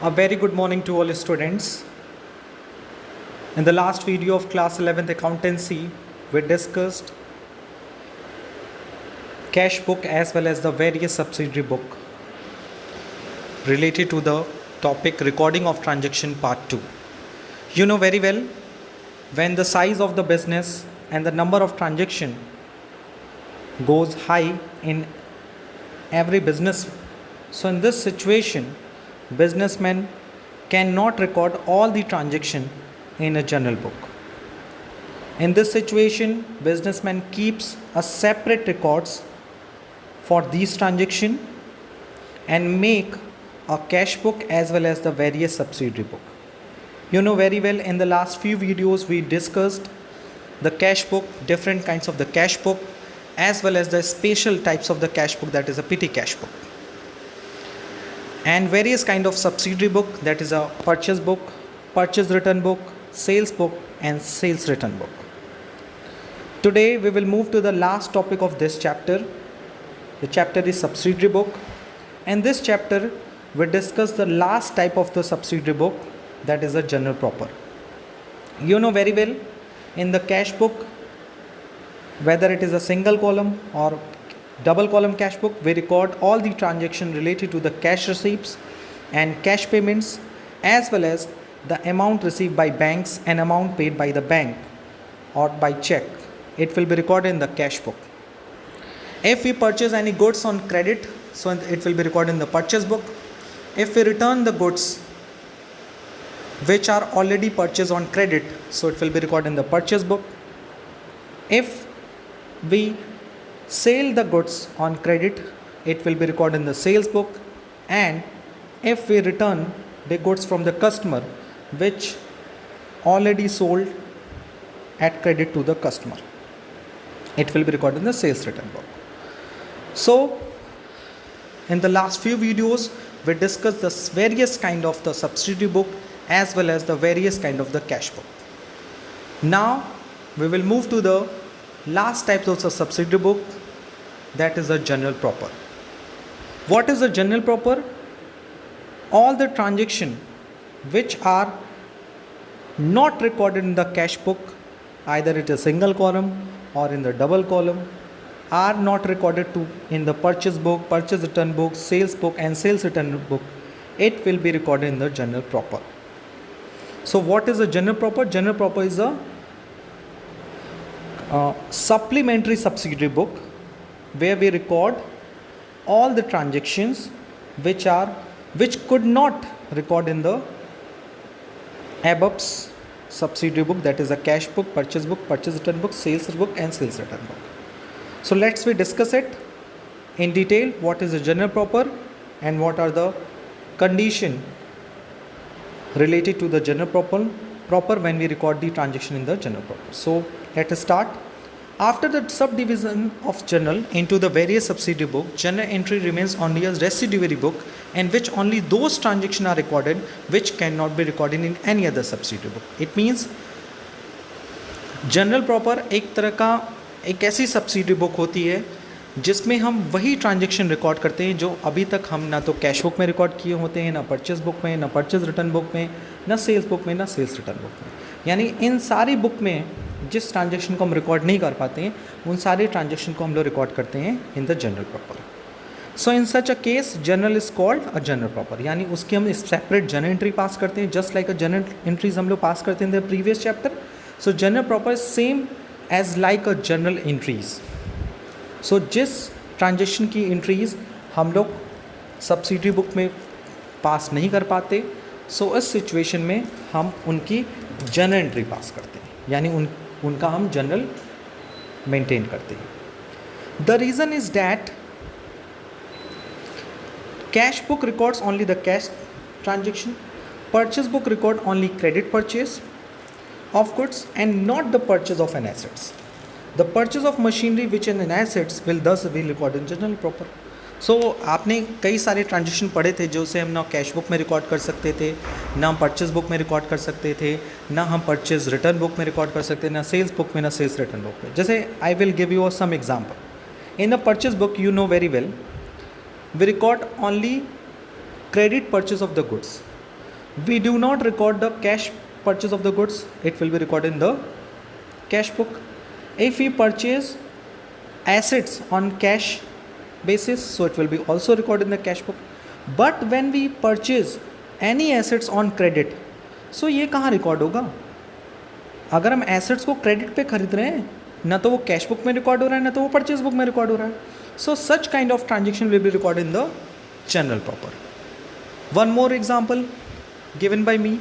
A very good morning to all students. In the last video of class 11th accountancy, we discussed cash book as well as the various subsidiary book related to the topic recording of transaction part 2. You know very well, when the size of the business and the number of transaction goes high in every business, so in this situation businessmen cannot record all the transaction in a journal book. In this situation, businessman keeps a separate records for these transaction and make a cash book as well as the various subsidiary book. You know very well, in the last few videos we discussed the cash book, different kinds of the cash book, as well as the special types of the cash book, that is a petty cash book, and various kind of subsidiary book, that is a purchase book, purchase return book, sales book and sales return book. Today we will move to the last topic of this chapter. The chapter is subsidiary book, and this chapter we discuss the last type of the subsidiary book, that is a general proper. You know very well, in the cash book, whether it is a single column or double column cash book, we record all the transaction related to the cash receipts and cash payments, as well as the amount received by banks and amount paid by the bank or by check. It will be recorded in the cash book. If we purchase any goods on credit, so it will be recorded in the purchase book. If we return the goods which are already purchased on credit, so it will be recorded in the purchase book. If we sell the goods on credit, it will be recorded in the sales book. And if we return the goods from the customer which already sold at credit to the customer, it will be recorded in the sales return book. So in the last few videos we discussed the various kind of the subsidiary book as well as the various kind of the cash book. Now we will move to the last type of the subsidiary book, that is a general proper. What is a general proper? All the transaction which are not recorded in the cash book, either it is single column or in the double column, are not recorded to in the purchase book, purchase return book, sales book and sales return book. It will be recorded in the general proper. So what is a general proper? General proper is a supplementary subsidiary book where we record all the transactions which could not record in the above subsidiary book, that is a cash book, purchase return book, sales book and sales return book. So let's we discuss it in detail, what is a general proper and what are the condition related to the general proper when we record the transaction in the general proper. So let us start. After the subdivision of journal into the various subsidiary book, journal entry remains only a residuary book in which only those transactions are recorded which cannot be recorded in any other subsidiary book. It means general proper एक तरह का एक ऐसी subsidy book होती है जिसमें हम वही ट्रांजैक्शन रिकॉर्ड करते हैं जो अभी तक हम ना तो कैश बुक में रिकॉर्ड किए होते हैं, ना परचेज बुक में, ना परचेज रिटर्न बुक में, ना सेल्स बुक में, ना सेल्स रिटर्न बुक में. यानी इन सारी बुक में जिस ट्रांजैक्शन को हम रिकॉर्ड नहीं कर पाते हैं उन सारे ट्रांजैक्शन को हम लोग रिकॉर्ड करते हैं in the journal proper. So in such a case journal is called a journal proper, यानी उसकी हम सेपरेट जनरल एंट्री पास करते हैं, just like a journal entries हम लोग पास करते हैं in the previous chapter. So journal proper same as like a journal entries. So जिस ट्रांजैक्शन की एंट्रीज हम लोग सब्सिडरी बुक में पास नहीं कर पाते, सो इस सिचुएशन में हम उनकी जनरल एंट्री पास करते हैं, यानी उनका हम जनरल मेंटेन करते हैं. The reason is that cash book records only the cash transaction, purchase book record only credit purchase of goods and not the purchase of an assets. The purchase of machinery which in an assets will thus be recorded in general proper. So आपने कई सारे transaction पढ़े थे जो से हम ना cash book में रिकॉर्ड कर सकते थे, ना हम परचेज बुक में रिकॉर्ड कर सकते थे, ना हम परचेज रिटर्न बुक में रिकॉर्ड कर सकते थे, ना सेल्स बुक में, ना सेल्स रिटर्न बुक में. जैसे I will give you some example. In the purchase book you know very well we record only credit purchase of the goods. We do not record the cash purchase of the goods, it will be recorded in the cash book. If we purchase assets on cash basis, so it will be also recorded in the cash book. But when we purchase any assets on credit, so ये कहाँ record होगा? अगर हम assets को credit पे खरीद रहे हैं, ना तो वो कैश बुक में रिकॉर्ड हो रहा है, ना तो वो परचेज बुक में रिकॉर्ड हो रहा है. So such kind of transaction will be record in the journal proper. One more example given by me.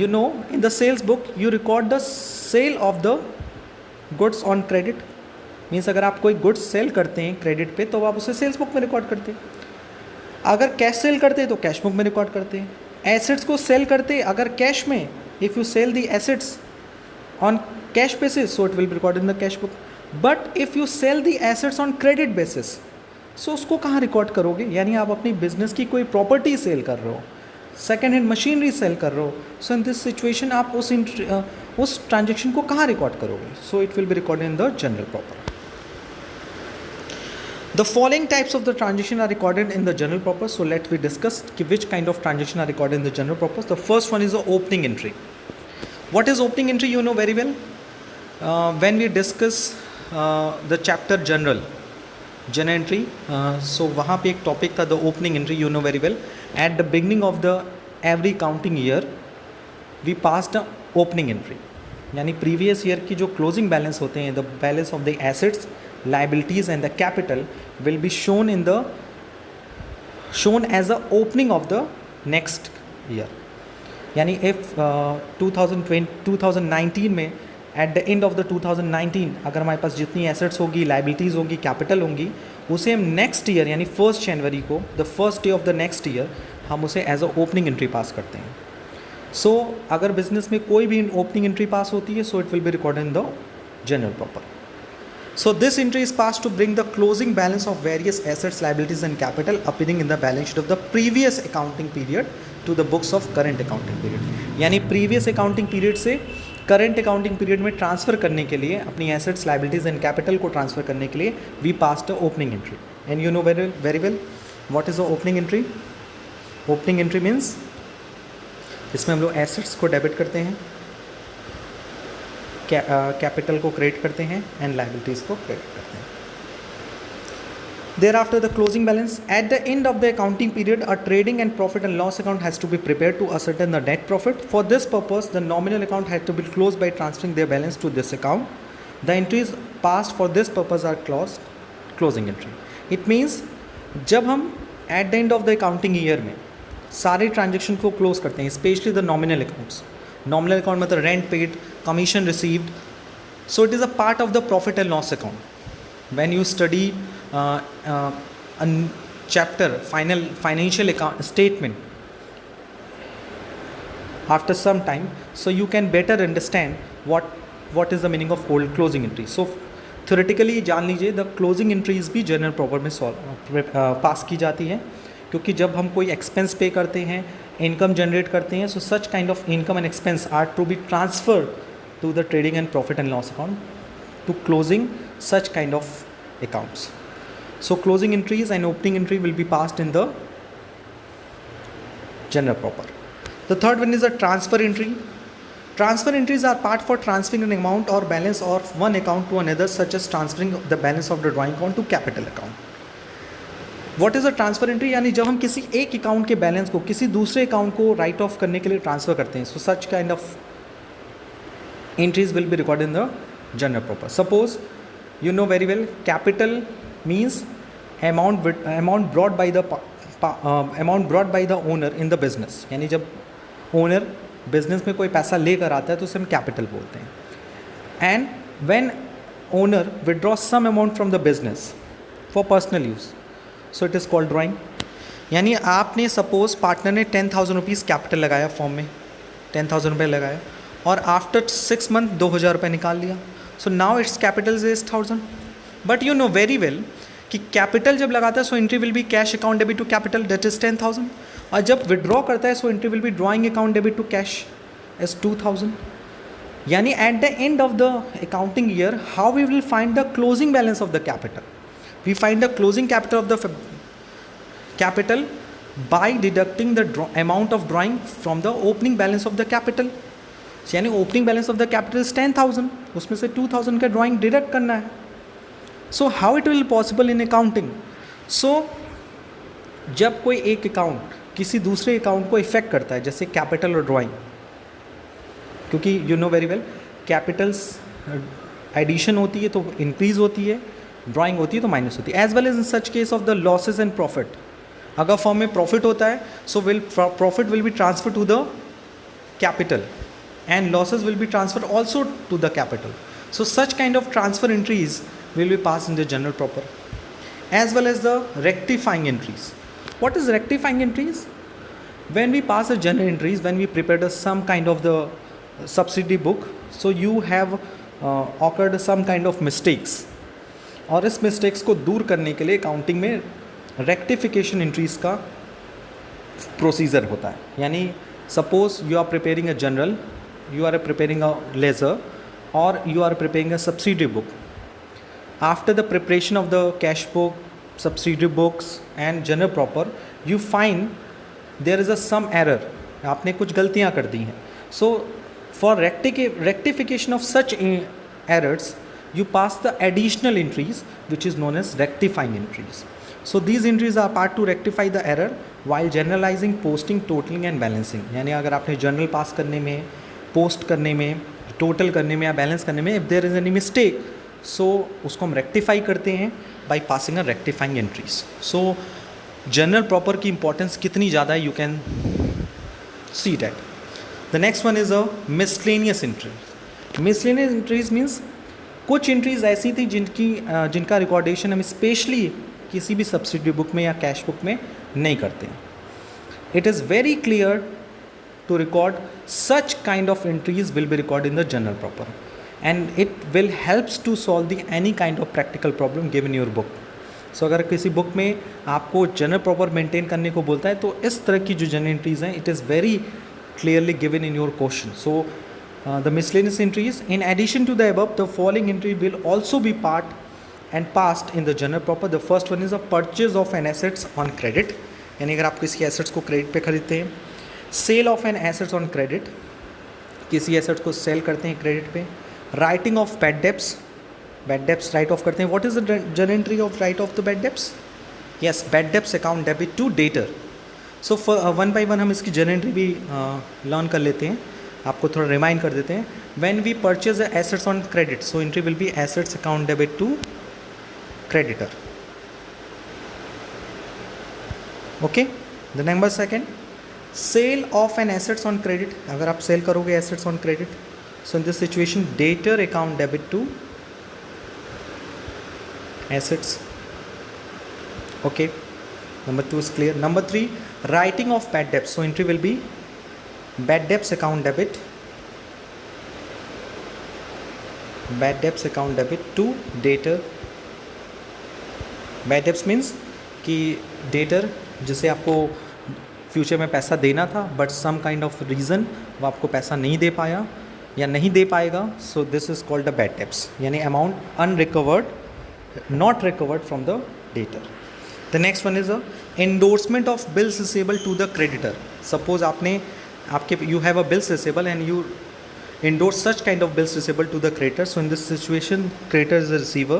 You know, in the sales book you record the sale of the goods on credit. Means अगर आप कोई goods sale करते हैं credit पे तो आप उसे sales book में रिकॉर्ड करते हैं. अगर कैश सेल करते हैं तो कैश बुक में रिकॉर्ड करते हैं. एसेट्स को सेल करते हैं अगर कैश में, if you sell the assets on cash basis, so it will be record in the cash book. But if you sell the assets on credit basis, so उसको कहाँ record करोगे? यानी आप अपनी बिजनेस की कोई प्रॉपर्टी सेल कर रहे हो, सेकेंड हैंड मशीनरी सेल कर रहे हो, सो इन दिस सिचुएशन आप उस ट्रांजेक्शन को कहाँ रिकॉर्ड करोगे? सो it will be recorded in the journal proper. The following types of the transaction are recorded in the general purpose. So let we discuss which kind of transaction are recorded in the general purpose. The first one is the opening entry. What is opening entry? You know very well. When we discuss the chapter general entry, so वहाँ पे एक topic था the opening entry. You know very well. At the beginning of the every counting year, we passed the opening entry. यानी previous year की जो closing balance होते हैं, the balance of the assets, liabilities and the capital will be shown as the opening of the next year. यानी if 2019 में at the end of the 2019 अगर हमारे पास जितनी assets होगी, liabilities होगी, capital होंगी, उसे हम next year यानी 1st जनवरी को, the first day of the next year, हम उसे as a opening entry पास करते हैं. So अगर business में कोई भी opening entry पास होती है, so it will be recorded in the general proper. So this entry is passed to bring the closing balance of various assets, liabilities and capital appearing in the balance sheet of the previous accounting period to the books of current accounting period. यानी previous accounting period से current accounting period में transfer करने के लिए, अपनी assets, liabilities and capital को transfer करने के लिए we passed the opening entry. And you know very well what is the opening entry? Opening entry means इसमें हम लोग assets को debit करते हैं, कैपिटल को क्रेडिट करते हैं एंड लाइबिलिटीज़ को क्रेडिट करते हैं. Thereafter the closing balance at the end of the accounting period a trading and profit and loss account has to be prepared to ascertain the net profit. For this purpose the nominal account has to be close by transferring their balance to this account. The entries passed for this purpose are closing entry. It means जब हम at the end of the accounting year में सारे transaction को close करते हैं, specially the nominal accounts. Nominal account मतलब rent paid, commission received, so it is a part of the profit and loss account. When you study a chapter financial account statement after some time, so you can better understand what is the meaning of closing entry. So theoretically जान लीजिए the closing entries भी general proper में पास की जाती है, क्योंकि जब हम कोई एक्सपेंस पे करते हैं, इनकम जनरेट करते हैं, so such kind of income and expense are to be transferred to the trading and profit and loss account to closing such kind of accounts. So closing entries and opening entry will be passed in the general proper. The third one is a transfer entry. Transfer entries are part for transferring an amount or balance of one account to another, such as transferring the balance of the drawing account to capital account. What is a transfer entry? यानी जब हम किसी एक account के balance को किसी दूसरे account को राइट ऑफ करने के लिए ट्रांसफ़र करते हैं, so such kind of entries will be recorded in the general purpose. Suppose you know very well capital means amount brought by the owner in the business. यानी जब owner business में कोई पैसा लेकर आता है तो उसे हम कैपिटल बोलते हैं. And when owner withdraw some amount from the business for personal use, so it is called drawing. यानी आपने सपोज पार्टनर ने 10,000 रुपीज़ कैपिटल लगाया, फॉर्म में 10,000 रुपये लगाया और आफ्टर 6 मंथ 2,000 रुपये निकाल लिया. So now it's capital is 1,000. But you know very well कि कैपिटल जब लगाता है so entry will be cash account debit to capital, that is 10,000. और जब विड्रॉ करता है so entry will be drawing account debit to cash as 2,000. यानी at the end of the accounting year how we will find the closing balance of the capital. We find the closing capital of the capital by deducting the amount of drawing from the opening balance of the capital. यानी opening balance of the capital is 10,000, उसमें से 2,000 का drawing deduct करना है। So how it will possible in accounting? So जब कोई एक account किसी दूसरे अकाउंट को इफेक्ट करता है, जैसे कैपिटल और ड्राइंग, क्योंकि you know very well capitals addition होती है तो इंक्रीज होती है, ड्राइंग होती है तो माइनस होती है। As well as in such case of the losses and profit, अगर फॉर्म में प्रॉफिट होता है so profit will be transfer to the capital and losses will be transferred also to the capital. So such kind of transfer entries will be passed in the general proper, as well as the rectifying entries. What is rectifying entries? When we pass a general entries, when we prepare some kind of the subsidy book, so you have occurred some kind of mistakes, और इस mistakes को दूर करने के लिए accounting में rectification entries का procedure होता है। यानी suppose you are preparing a journal, you are preparing a ledger, or you are preparing a subsidiary book. After the preparation of the cash book, subsidiary books and general proper, you find there is a some error, आपने कुछ गलतियाँ कर दी हैं। So for rectification of such errors, you pass the additional entries which is known as rectifying entries. So these entries are part to rectify the error while generalizing, posting, totaling and balancing. यानी अगर आपने journal पास करने में, post करने में, total करने में या बैलेंस करने में if there is any mistake, so उसको हम रेक्टिफाई करते हैं by passing a rectifying entries. So journal proper की इंपॉर्टेंस कितनी ज़्यादा है, you can see that. The next one is a miscellaneous entry. Miscellaneous entries means कुछ एंट्रीज ऐसी थी जिनका रिकॉर्डेशन हम स्पेशली किसी भी सब्सिडी बुक में या कैश बुक में नहीं करते। It is very clear to record such kind of entries will be recorded in the journal proper, and it will helps to solve the any kind of practical problem given your book. So अगर किसी book में आपको journal proper maintain करने को बोलता है तो इस तरह की जो journal entries हैं it is very clearly given in your question. So the miscellaneous entries, in addition to the above, the following entry will also be part and passed in the journal proper. The first one is a purchase of an assets on credit, यानी अगर आप किसी assets को credit पे खरीदते हैं। Sale of an assets on credit, किसी assets को सेल करते हैं क्रेडिट पे। Writing off bad debts write off करते हैं। What is the journal entry of write off the bad debts? Yes, bad debts account debit to debtor. So one by one हम इसकी general entry भी learn कर लेते हैं, आपको थोड़ा रिमाइंड कर देते हैं। When we purchase assets on credit, so entry will be assets account debit to creditor. Okay, the number second, sale of an assets on credit. अगर आप सेल करोगे assets on credit, so in this situation debtor account debit to assets. Okay, number 2 is clear. Number 3, writing of bad debts. So entry will be bad debts account debit, bad debts account debit to debtor. Bad debts means कि debtor जिसे आपको future में पैसा देना था but some kind of reason वो आपको पैसा नहीं दे पाया या नहीं दे पाएगा, so this is called the bad debts, यानी amount unrecovered, not recovered from the debtor. The next one is a endorsement of bills receivable to the creditor. Suppose आपके you have a bills receivable and you endorse such kind of bills receivable to the creditor. So in this situation, creditor is a receiver,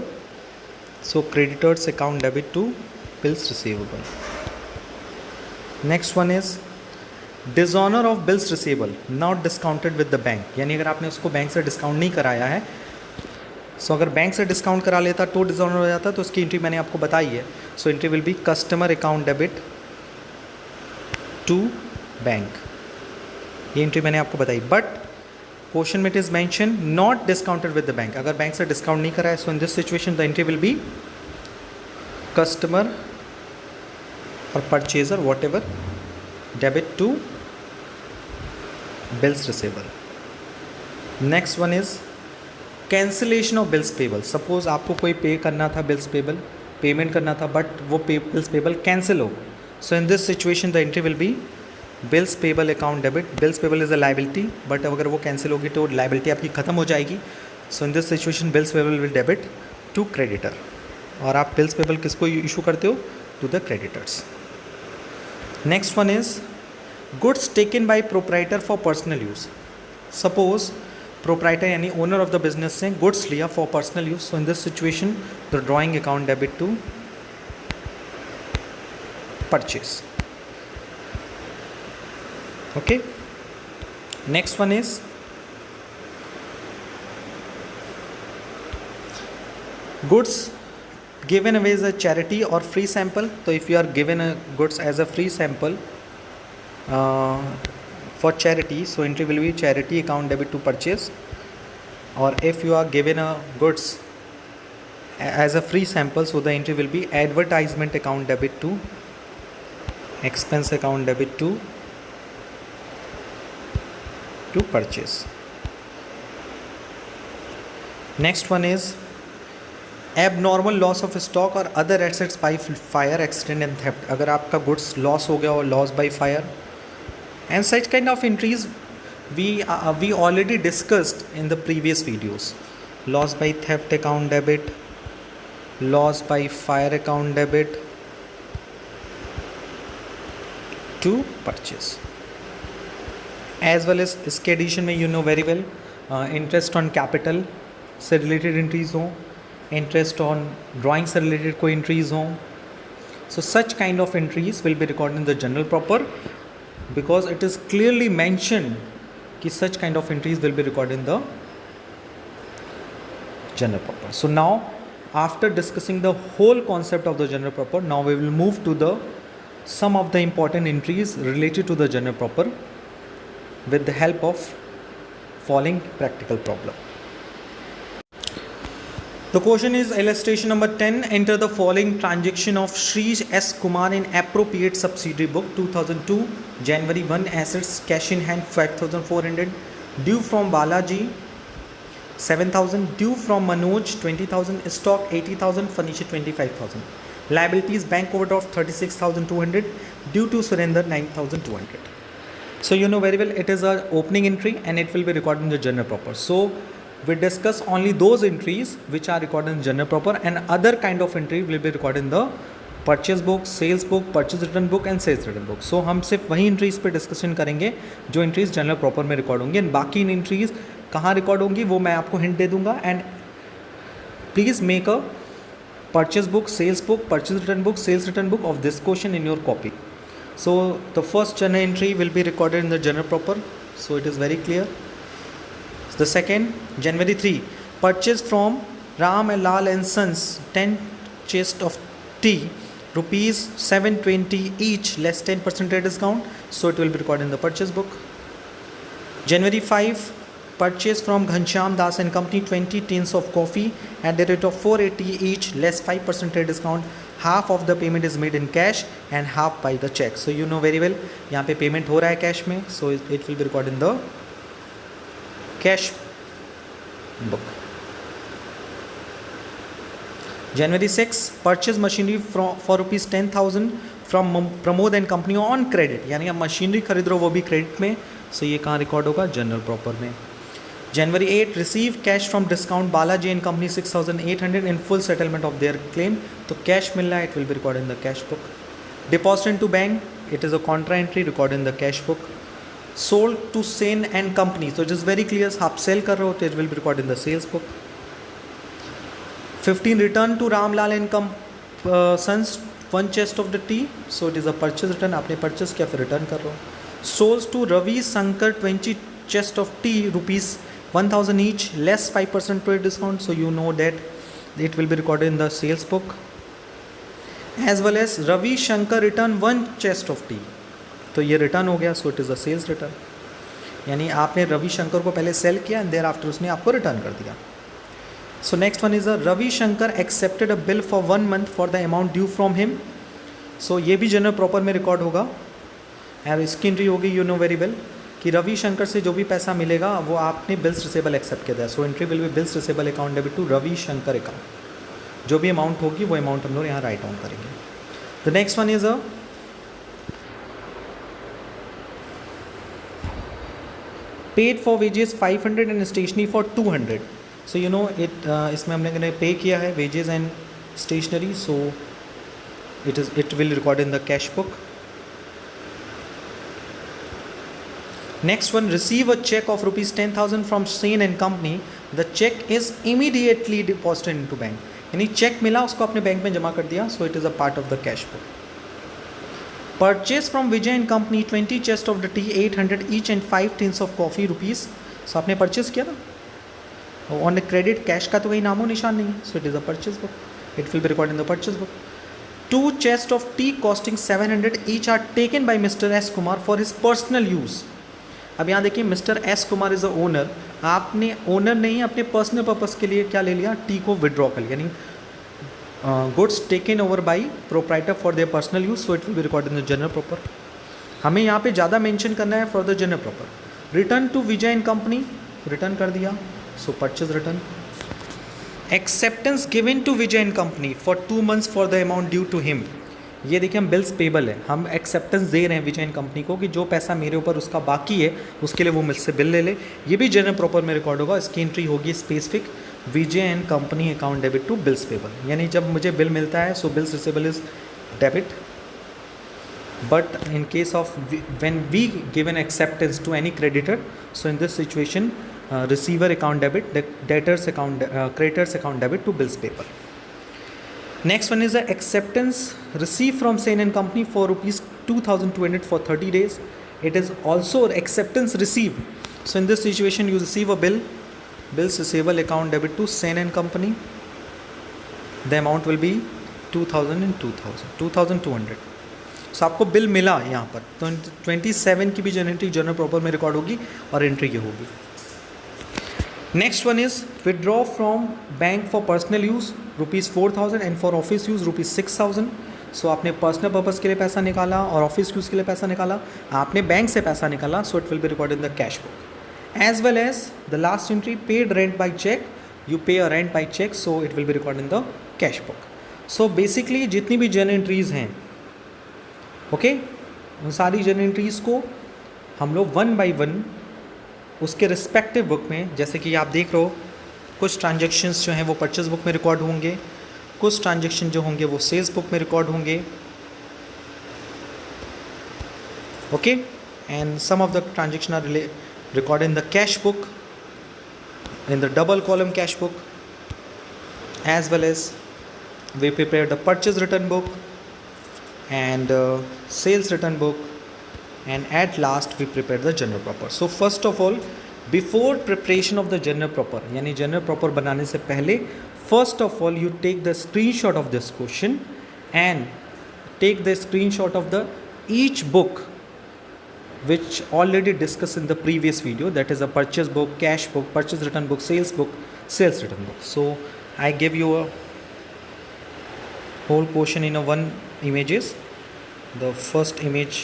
so creditor's account debit to bills receivable. Next one is dishonor of bills receivable not discounted with the bank. यानी अगर आपने उसको bank से discount नहीं कराया है, सो अगर bank से डिस्काउंट करा लेता तो डिसऑनर हो जाता, तो उसकी एंट्री मैंने आपको बताई है। So entry will be customer account debit to bank, ये एंट्री मैंने आपको बताई। बट क्वेश्चन में it is mention not discounted with the bank, अगर बैंक से डिस्काउंट नहीं कराया, so in this situation the entry will be customer और purchaser whatever debit to bills receivable. Next one is cancellation of bills payable. Suppose आपको कोई पे करना था, बिल्स पेबल पेमेंट करना था, बट वो बिल्स पेबल कैंसिल हो, so in this situation the entry will be bills payable account debit. Bills payable is a liability, but अगर वो कैंसिल होगी तो लाइबिलिटी आपकी ख़त्म हो जाएगी। So in this situation bills payable will debit to creditor, और आप बिल्स पेबल किसको इशू करते हो? To the creditors. Next one is goods taken by proprietor for personal use. Suppose proprietor यानी owner of the business ने goods लिया for personal use. So in this situation, the drawing account debit to purchase. Okay. Next one is goods given away as a charity or free sample. So if you are given a goods as a free sample for charity, so entry will be charity account debit to purchase. Or if you are given a goods as a free sample, so the entry will be advertisement account debit to expense account debit to purchase. Next one is abnormal loss of stock or other assets by fire, accident and theft. अगर आपका goods loss हो गया और loss by fire and such kind of entries we already discussed in the previous videos. Loss by theft account debit, loss by fire account debit to purchase. As well as इसके addition में you know very well interest on capital से related entries हों, interest on drawing से related कोई entries हों. So such kind of entries will be recorded in the general proper because it is clearly mentioned कि such kind of entries will be recorded in the general proper. So now after discussing the whole concept of the general proper, now we will move to the some of the important entries related to the general proper with the help of following practical problem. The question is illustration number 10. Enter the following transaction of Shri S. Kumar in appropriate subsidiary book 2002 January 1 assets cash in hand 5,400 due from Balaji 7,000 due from Manoj 20,000 stock 80,000 furniture 25,000 liabilities bank overdraft 36,200 due to surrender 9,200. So you know very well it is a opening entry and it will be recorded in the general proper. So we discuss only those entries which are recorded in general proper and other kind of entry will be recorded in the purchase book, sales book, purchase return book and sales return book. So हम सिर्फ वही entries पे discussion करेंगे जो entries general proper में record होंगी and बाकी इन entries कहाँ record होंगी वो मैं आपको hint दे दूँगा and please make a purchase book, sales book, purchase return book, sales return book of this question in your copy. So the first journal entry will be recorded in the general proper. So it is very clear. The second, January 3, purchase from Ram and Lal and Sons 10 chest of tea, rupees 720 each, less 10% discount. So it will be recorded in the purchase book. January 5, purchase from Ghanshyam Das and Company 20 tins of coffee at the rate of 480 each, less 5% discount. Half of the payment is made in cash and half by the check. So you know very well यहाँ पे payment हो रहा है cash में, so it will be recorded in the cash book. January 6, purchase machinery for rupees 10,000 from Pramod and Company on credit. यानी आप machinery खरीद रहे हो वो भी क्रेडिट में, so ये कहाँ रिकॉर्ड होगा जनरल प्रॉपर में. January 8, receive cash from discount Balaji and Company 6,800 in full settlement of their claim. तो कैश मिल रहा है, it will be recorded in the cash book. Deposit into bank, it is a contra entry recorded in the cash book. Sold to Sen and Company, so it is very clear आप sell कर रहे हो तो it will be recorded in the sales book. 15, return to Ramlal and Sons 1 chest of the tea, so it is a purchase return. आपने purchase किया फिर return कर रहे हो. Sold to Ravi Shankar 20 chest of tea, rupees 1,000 each, less 5% trade discount, so you know that it will be recorded in the sales book. As well as Ravi Shankar return 1 chest of tea, तो ये return हो गया, so it is a sales return. यानी आपने रवि शंकर को पहले cell किया and there after उसने आपको रिटर्न कर दिया. So next one is a Ravi Shankar accepted a bill for 1 month for the amount due from him. So ये भी जनरल प्रॉपर में रिकॉर्ड होगा और इसकी एंट्री होगी यू नो वेरी वेल कि रवि शंकर से जो भी पैसा मिलेगा वो आपने बिल्स रिसेबल एक्सेप्ट किया था. So entry will be bills receivable account debit to Ravi Shankar account. जो भी अमाउंट होगी वो अमाउंट हम लोग यहाँ राइट डाउन करेंगे. The next one is a paid for wages 500 and stationery for 200. So you know it इसमें हमने पे किया है wages and stationery, so it will record in the cash book. Next one, receive a check of rupees 10,000 from Sen and Company. The check is immediately deposited into bank. यानी check मिला उसको अपने bank में जमा कर दिया. So it is a part of the cash book. Purchase from Vijay and Company 20 chests of the tea, 800 each and 5 tins of coffee rupees. So आपने purchase किया ना. On the credit cash का तो कहीं नामो निशान नहीं है. So it is a purchase book. It will be recorded in the purchase book. 2 chests of tea costing 700 each are taken by Mr. S. Kumar for his personal use. अब यहाँ देखिए mister S Kumar is a owner. आपने owner नहीं अपने personal purpose के लिए क्या ले लिया, टी को विड्रॉ कर लिया. यानी goods taken over by proprietor for their personal use. So it will be record in the journal proper. हमें यहाँ पे ज़्यादा मेंशन करना है for the journal proper. Return to Vijay and company, return कर दिया. So purchase return. Acceptance given to Vijay and company for 2 months for the amount due to him. ये देखिए हम बिल्स पेबल है, हम एक्सेप्टेंस दे रहे हैं विजय एंड कंपनी को कि जो पैसा मेरे ऊपर उसका बाकी है उसके लिए वो मुझसे बिल ले ले. ये भी जनरल प्रॉपर में रिकॉर्ड होगा. इसकी एंट्री होगी specific Vijay and company account debit to bills payable. यानी जब मुझे बिल मिलता है so bills receivable is debit. But in case of when we give an acceptance to any creditor, so in this situation receiver account debit, debtors account creditors account debit to bills payable. Next one is the acceptance received from Sen and Company for rupees 2,200 for 30 days. It is also acceptance received. So in this situation you receive a bill, bills receivable account debit to Sen and Company. The amount will be 2,000 and 2,200. So आपको bill मिला यहाँ पर. तो 27 की भी entry general proper में record होगी और एंट्री ये होगी. Next one is withdraw from bank for personal use rupees 4,000 and for office use rupees 6,000. सो आपने पर्सनल पर्पज़ के लिए पैसा निकाला और ऑफिस यूज़ के लिए पैसा निकाला. आपने बैंक से पैसा निकाला. So it will be recorded in the cash book. As well as the last entry paid rent by cheque. You pay a rent by cheque. So it will be record in the cash book. So basically जितनी भी journal entries हैं, okay, उन सारी journal entries को हम लोग 1 by 1 उसके respective book में, जैसे कि आप देख रहे हो कुछ ट्रांजेक्शन्स जो हैं वो परचेज बुक में रिकॉर्ड होंगे, कुछ ट्रांजेक्शन जो होंगे वो सेल्स बुक में रिकॉर्ड होंगे. Okay, and some of the transaction are record in the cash book, in the double column cash book, as well as we prepare the purchase return book and sales return book, and at last we prepare the general proper. So first of all, before preparation of the general proper, यानी general proper बनाने से पहले first of all you take the screenshot of this question and take the screenshot of the each book which already discussed in the previous video, that is a purchase book, cash book, purchase return book, sales book, sales return book. So I give you a whole question in a one images. The first image,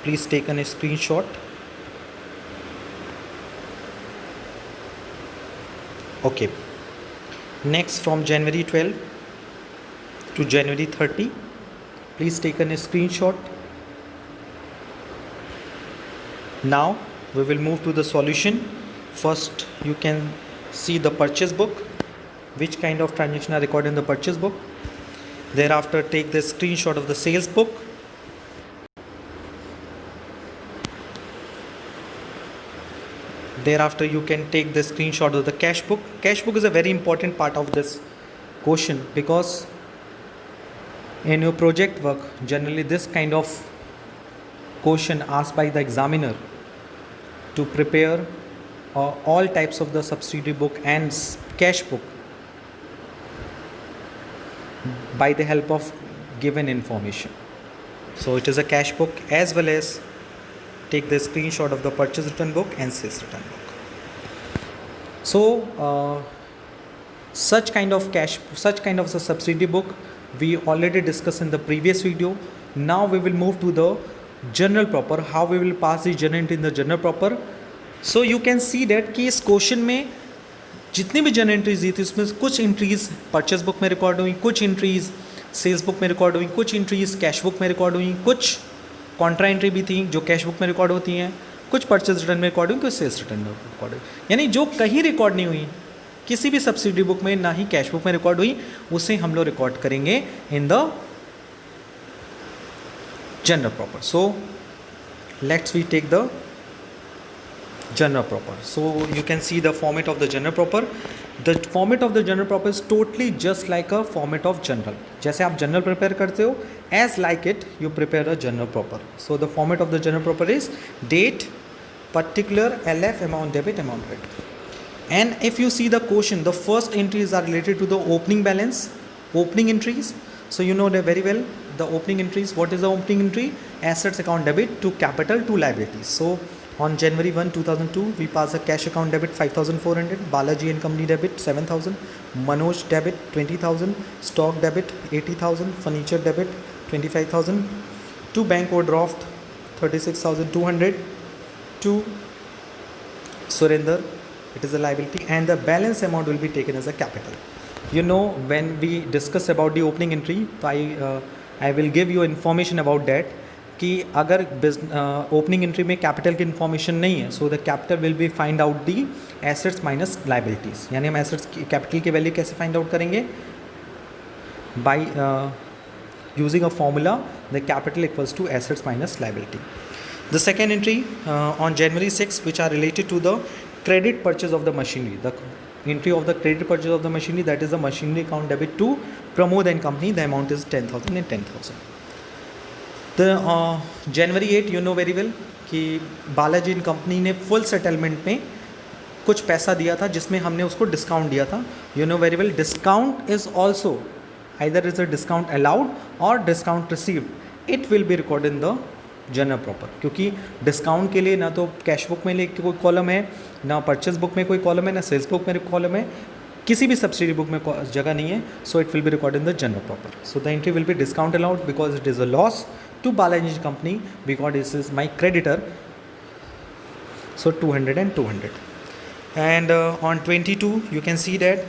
please take a screenshot. Okay, next from January 12 to January 30, please take a screenshot. Now we will move to the solution. First you can see the purchase book, which kind of transaction are recorded in the purchase book. Thereafter take the screenshot of the sales book. Thereafter you can take the screenshot of the cash book. Cash book is a very important part of this question because in your project work generally this kind of question asked by the examiner to prepare all types of the subsidiary book and cash book by the help of given information. So it is a cash book, as well as take the screenshot of the purchase return book and sales return book. So such kind of a subsidiary book we already discussed in the previous video. Now we will move to the journal proper, how we will pass the journal entry in the journal proper. So you can see that कि इस question में जितनी भी journal entries दी थी उसमें कुछ entries purchase book में record हुई, कुछ एंट्रीज़ सेल्स बुक में रिकॉर्ड हुई, कुछ एंट्रीज़ कैश बुक में रिकॉर्ड हुई, कुछ कॉन्ट्रा एंट्री भी थी जो कैश बुक में रिकॉर्ड होती हैं, कुछ परचेज रिटर्न में रिकॉर्ड हुई, कुछ सेल्स रिटर्न में रिकॉर्ड हुई. यानी जो कहीं रिकॉर्ड नहीं हुई किसी भी सब्सिडी बुक में, ना ही कैश बुक में रिकॉर्ड हुई, उसे हम लोग रिकॉर्ड करेंगे in the journal proper. So let's we take the general proper. So you can see the format of the general proper. The format of the general proper is totally just like a format of general. जैसे आप general prepare करते हो, as like it you prepare a general proper. So the format of the general proper is date, particular, LF, amount debit, amount credit. And if you see the quotient, the first entries are related to the opening balance, opening entries. So you know that very well, the opening entries. What is the opening entry? Assets account debit to capital to liabilities. So on January 1, 2002, we pass a cash account debit 5,400, Balaji and Company debit 7,000, Manoj debit 20,000, stock debit 80,000, furniture debit 25,000, to bank overdraft 36,200, to Surrender, it is a liability, and the balance amount will be taken as a capital. You know, when we discuss about the opening entry, I will give you information about that कि अगर opening entry में capital की information नहीं है, so the capital will be find out the assets minus liabilities. यानी हम assets की capital की वैल्यू कैसे फाइंड आउट करेंगे? By using a formula the capital equals to assets minus liability. The second entry on January 6 which are related to the credit purchase of the machinery. The entry of the credit purchase of the machinery, that is the machinery account debit to Pramod and Company. The amount is 10,000 and 10,000. The January 8 you know very well कि Balaji and company ने full settlement में कुछ पैसा दिया था जिसमें हमने उसको डिस्काउंट दिया था. You know very well, discount is also either is a discount allowed और discount received. It will be record in the journal proper, क्योंकि डिस्काउंट के लिए ना तो कैश बुक में कोई कॉलम है, ना परचेज बुक में कोई कॉलम है, ना सेल्स बुक में कॉलम है, किसी भी सब्सिडी बुक में जगह नहीं है. सो it will be record in the journal proper. So the entry will B discount allowed because it is a loss to Balaji Company because this is my creditor. So 200 and 200. And on 22 you can see that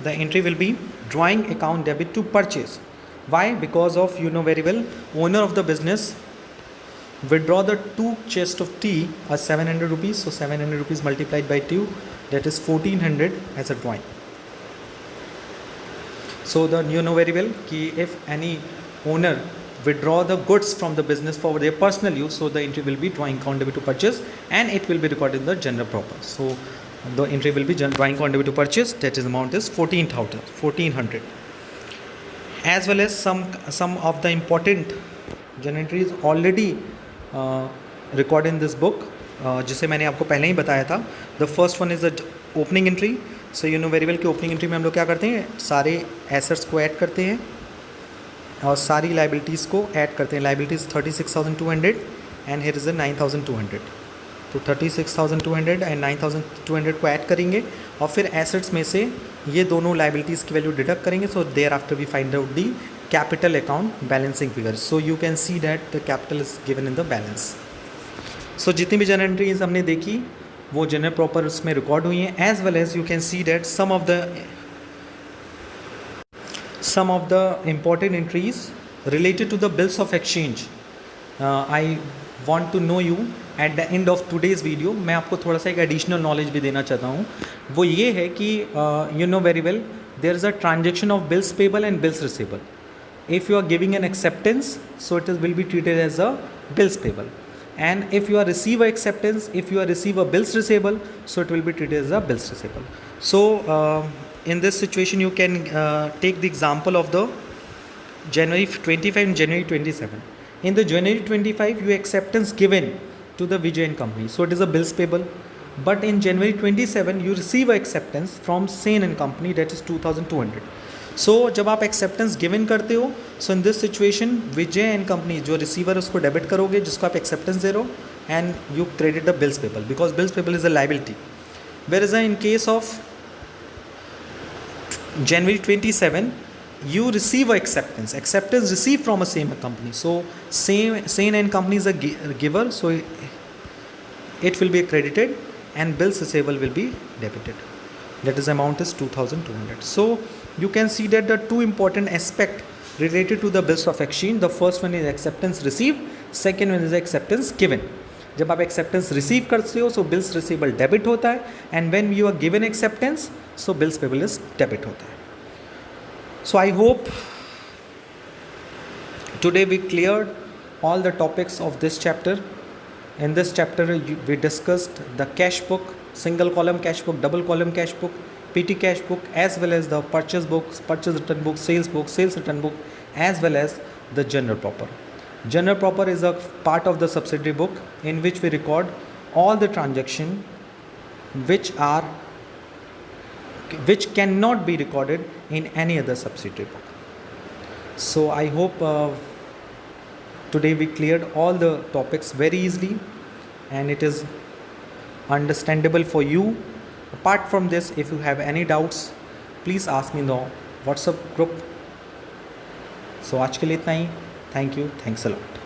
the entry will be drawing account debit to purchase. Why? Because of, you know very well, owner of the business withdraw the 2 chests of tea as 700 rupees. So 700 rupees multiplied by 2, that is 1400 as a drawing. So the you know very well कि if any owner withdraw the goods from the business for their personal use, so the entry will be drawing account debit to purchase and it will be recorded in the general proper. So the entry will be drawing account debit to purchase, that is amount is 1400. As well as some of the important journal entries already recorded in this book, जिसे मैंने आपको पहले ही बताया था. The first one is the opening entry. So you know very well कि opening entry में हम लोग क्या करते हैं, सारे assets को ऐड करते हैं और सारी लाइबिलिटीज़ को ऐड करते हैं. Liabilities 36,200 and here is 9,200. तो 36,200 एंड 9,200 को ऐड करेंगे और फिर एसेट्स में से ये दोनों लाइबिलिटीज़ की वैल्यू डिडक्ट करेंगे. So thereafter we find out the capital account balancing figure. So you can see that the capital is given in the balance. So जितनी भी जनरल एंट्रीज हमने देखी वो जनरल प्रॉपर उसमें record हुई हैं. As well as you can see that some of the important entries related to the bills of exchange. I want to know you at the end of today's video. मैं आपको थोड़ा सा एक additional knowledge भी देना चाहता हूँ. वो ये है कि you know very well there is a transaction of bills payable and bills receivable. If you are giving an acceptance, so it will be treated as a bills payable. And if you are receive a acceptance, if you are receive a bills receivable, so it will be treated as a bills receivable. So in this situation you can take the example of the January 25 and January 27. In the January 25 you acceptance given to the Vijay and Company, so it is a bills payable. But in January 27 you receive a acceptance from Sen and Company, that is 2,200. So जब आप acceptance given करते हो, so in this situation Vijay and Company जो receiver उसको debit करोगे जिसको आप acceptance दे रहे हो, and you credit the bills payable because bills payable is a liability. Whereas in case of January 27 you receive a acceptance received from a same company. So Sen and Company is a giver, so it will be credited and bills receivable will be debited. That is amount is 2,200. So you can see that the two important aspect related to the bills of exchange. The first one is acceptance received, second one is acceptance given. जब आप acceptance receive करते हो सो bills receivable debit होता है, and when you are given acceptance so bills payable is debit होता है. So I hope today we cleared all the topics of this chapter. In this chapter, we discussed the cash book, single column cash book, double column cash book, PT cash book, as well as the purchase book, purchase return book, sales return book, as well as the general proper. General proper is a part of the subsidiary book in which we record all the transactions which cannot be recorded in any other subsidiary book. So I hope today we cleared all the topics very easily and it is understandable for you. Apart from this, if you have any doubts, please ask me in the WhatsApp group. So आज के लिए इतना ही. Thank you. Thanks a lot.